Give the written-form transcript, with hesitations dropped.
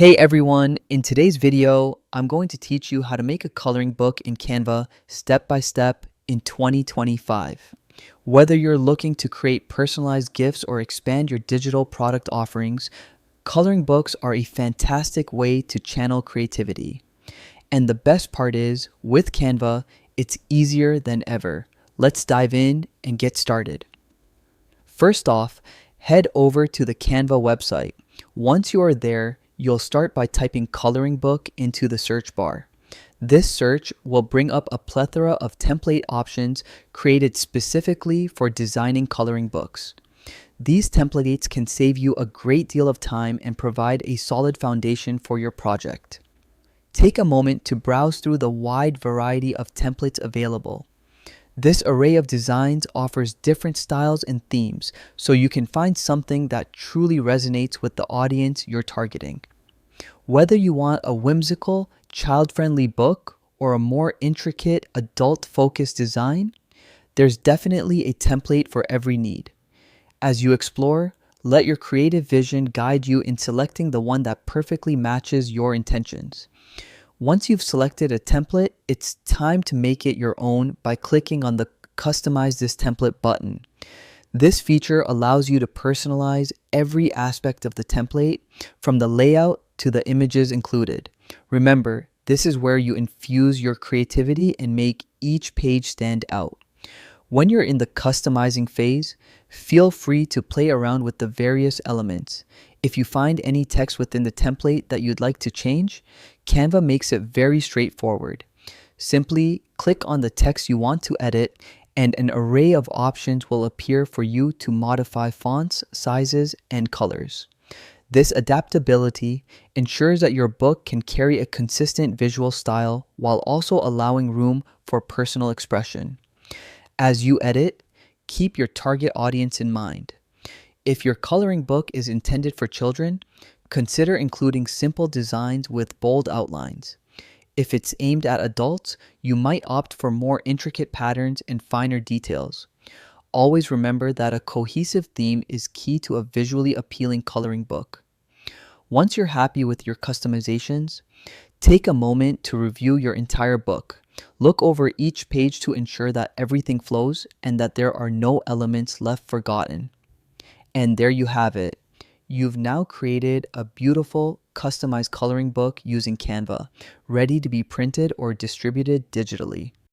Hey everyone, in today's video, I'm going to teach you how to make a coloring book in Canva step by step in 2025. Whether you're looking to create personalized gifts or expand your digital product offerings, coloring books are a fantastic way to channel creativity. And the best part is, with Canva, it's easier than ever. Let's dive in and get started. First off, head over to the Canva website. Once you are there, you'll start by typing coloring book into the search bar. This search will bring up a plethora of template options created specifically for designing coloring books. These templates can save you a great deal of time and provide a solid foundation for your project. Take a moment to browse through the wide variety of templates available. This array of designs offers different styles and themes, so you can find something that truly resonates with the audience you're targeting. Whether you want a whimsical, child-friendly book or a more intricate, adult-focused design, there's definitely a template for every need. As you explore, let your creative vision guide you in selecting the one that perfectly matches your intentions. Once you've selected a template, it's time to make it your own by clicking on the Customize this template button. This feature allows you to personalize every aspect of the template, from the layout to the images included. Remember, this is where you infuse your creativity and make each page stand out. When you're in the customizing phase, feel free to play around with the various elements. If you find any text within the template that you'd like to change, Canva makes it very straightforward. Simply click on the text you want to edit, and an array of options will appear for you to modify fonts, sizes, and colors. This adaptability ensures that your book can carry a consistent visual style while also allowing room for personal expression. As you edit, keep your target audience in mind. If your coloring book is intended for children, consider including simple designs with bold outlines. If it's aimed at adults, you might opt for more intricate patterns and finer details. Always remember that a cohesive theme is key to a visually appealing coloring book. Once you're happy with your customizations, take a moment to review your entire book. Look over each page to ensure that everything flows and that there are no elements left forgotten. And there you have it. You've now created a beautiful, customized coloring book using Canva, ready to be printed or distributed digitally.